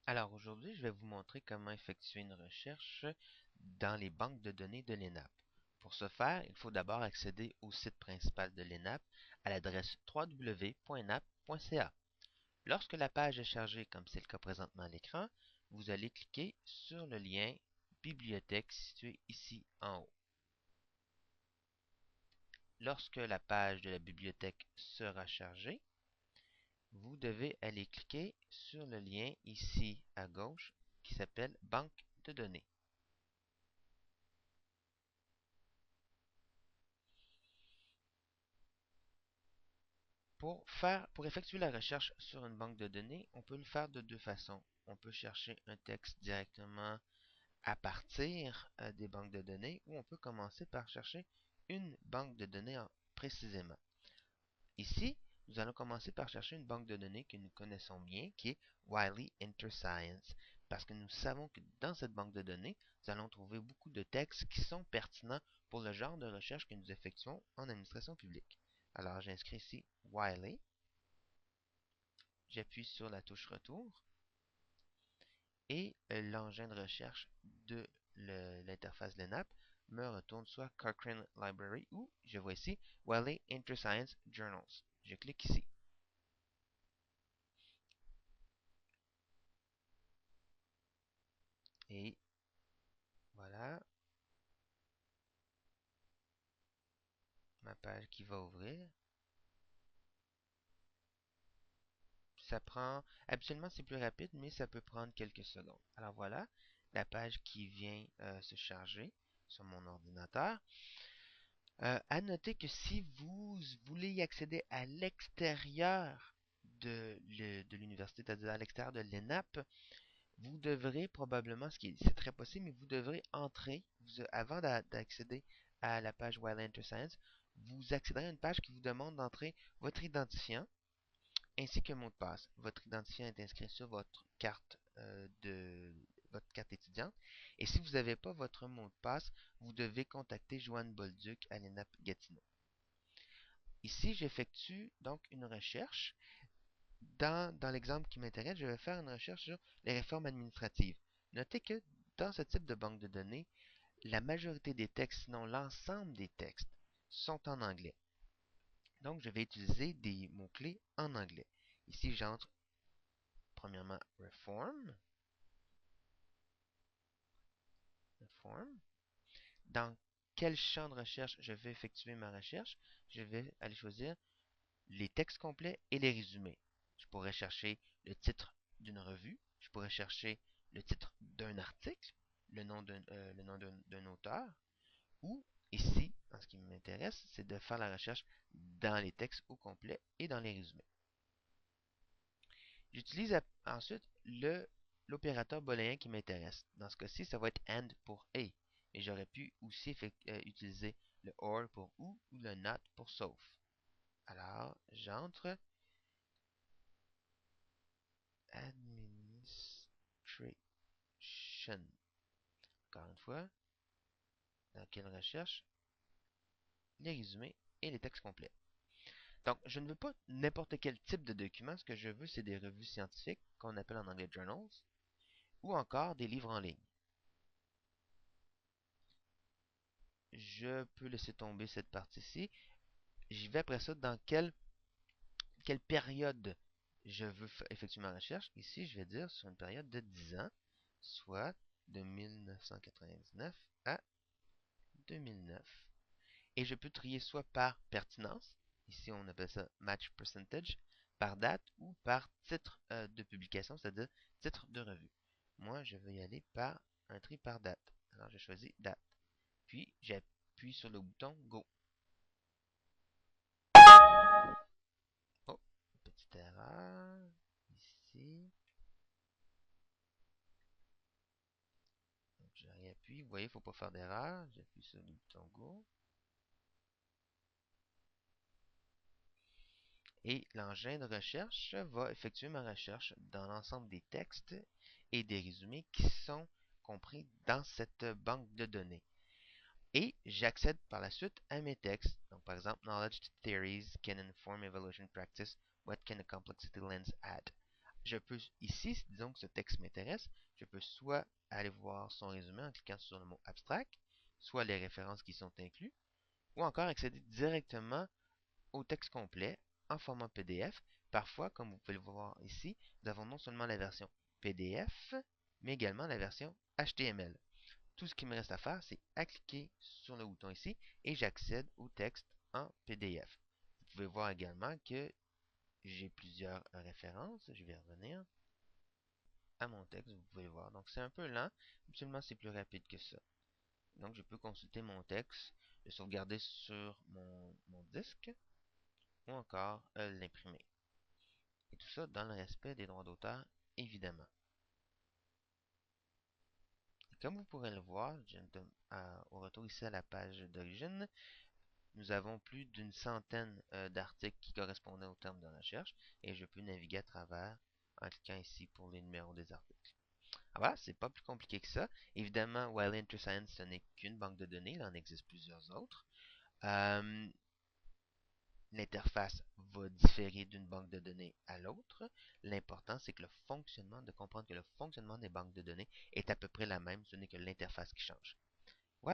Alors aujourd'hui, je vais vous montrer comment effectuer une recherche dans les banques de données de l'ENAP. Pour ce faire, il faut d'abord accéder au site principal de l'ENAP à l'adresse www.enap.ca. Lorsque la page est chargée, comme c'est le cas présentement à l'écran, vous allez cliquer sur le lien Bibliothèque situé ici en haut. Lorsque la page de la bibliothèque sera chargée, vous devez aller cliquer sur le lien ici à gauche qui s'appelle Banque de données. Pour effectuer la recherche sur une banque de données, on peut le faire de deux façons. On peut chercher un texte directement à partir des banques de données ou on peut commencer par chercher une banque de données précisément. Ici, nous allons commencer par chercher une banque de données que nous connaissons bien, qui est Wiley InterScience, parce que nous savons que dans cette banque de données, nous allons trouver beaucoup de textes qui sont pertinents pour le genre de recherche que nous effectuons en administration publique. Alors, j'inscris ici Wiley, j'appuie sur la touche Retour et l'engin de recherche de l'interface de l'ENAP me retourne soit Cochrane Library ou, je vois ici, Wiley InterScience Journals. Je clique ici. Et voilà, ma page qui va ouvrir. Ça prend, habituellement c'est plus rapide, mais ça peut prendre quelques secondes. Alors voilà, la page qui vient se charger sur mon ordinateur. À noter que si vous voulez y accéder à l'extérieur de l'université, c'est-à-dire à l'extérieur de l'ENAP, vous devrez probablement, c'est très possible, mais vous devrez entrer, avant d'accéder à la page Wild Enter Science, vous accéderez à une page qui vous demande d'entrer votre identifiant ainsi qu'un mot de passe. Votre identifiant est inscrit sur votre carte étudiante. Et si vous n'avez pas votre mot de passe, vous devez contacter Joanne Bolduc à l'ENAP Gatineau. Ici, j'effectue donc une recherche. Dans l'exemple qui m'intéresse, je vais faire une recherche sur les réformes administratives. Notez que dans ce type de banque de données, la majorité des textes, sinon l'ensemble des textes, sont en anglais. Donc, je vais utiliser des mots-clés en anglais. Ici, j'entre premièrement Reform. Reform. Dans quel champ de recherche je vais effectuer ma recherche? Je vais aller choisir les textes complets et les résumés. Je pourrais chercher le titre d'une revue, je pourrais chercher le titre d'un article, le nom d'un auteur, ou ici, en ce qui m'intéresse, c'est de faire la recherche dans les textes au complet et dans les résumés. J'utilise ensuite l'opérateur booléen qui m'intéresse. Dans ce cas-ci, ça va être AND pour A. Et j'aurais pu aussi utiliser le OR pour ou le NOT pour sauf. Alors, j'entre Administration. Encore une fois, dans quelle recherche? Les résumés et les textes complets. Donc, je ne veux pas n'importe quel type de document. Ce que je veux, c'est des revues scientifiques, qu'on appelle en anglais journals, ou encore des livres en ligne. Je peux laisser tomber cette partie-ci. J'y vais après ça dans quelle période je veux effectuer ma recherche. Ici, je vais dire sur une période de 10 ans, soit de 1999 à 2009. Et je peux trier soit par pertinence, ici on appelle ça match percentage, par date ou par titre de publication, c'est-à-dire titre de revue. Moi, je vais y aller par un tri par date. Alors, je choisis date. Puis, j'appuie sur le bouton Go. Oh, petite erreur. Ici. Donc, je réappuie. Vous voyez, il ne faut pas faire d'erreur. J'appuie sur le bouton Go. Et l'engin de recherche va effectuer ma recherche dans l'ensemble des textes et des résumés qui sont compris dans cette banque de données. Et j'accède par la suite à mes textes. Donc, par exemple, Knowledge theories can inform evaluation practice. What can a complexity lens add? je peux ici, disons que ce texte m'intéresse, je peux soit aller voir son résumé en cliquant sur le mot abstract, soit les références qui sont incluses, ou encore accéder directement au texte complet en format PDF. Parfois, comme vous pouvez le voir ici, nous avons non seulement la version PDF, mais également la version HTML. Tout ce qui me reste à faire, c'est à cliquer sur le bouton ici et j'accède au texte en PDF. Vous pouvez voir également que j'ai plusieurs références. Je vais revenir à mon texte, vous pouvez le voir. Donc c'est un peu lent, absolument c'est plus rapide que ça. Donc je peux consulter mon texte, le sauvegarder sur mon disque ou encore l'imprimer. Et tout ça dans le respect des droits d'auteur, évidemment. Et comme vous pourrez le voir, au retour ici à la page d'origine, nous avons plus d'une centaine d'articles qui correspondaient au terme de recherche et je peux naviguer à travers en cliquant ici pour les numéros des articles. Ah voilà, c'est pas plus compliqué que ça. Évidemment, Wiley InterScience, ce n'est qu'une banque de données, il en existe plusieurs autres. Euh, L'interface va différer d'une banque de données à l'autre. L'important, c'est que de comprendre que le fonctionnement des banques de données est à peu près la même, ce n'est que l'interface qui change.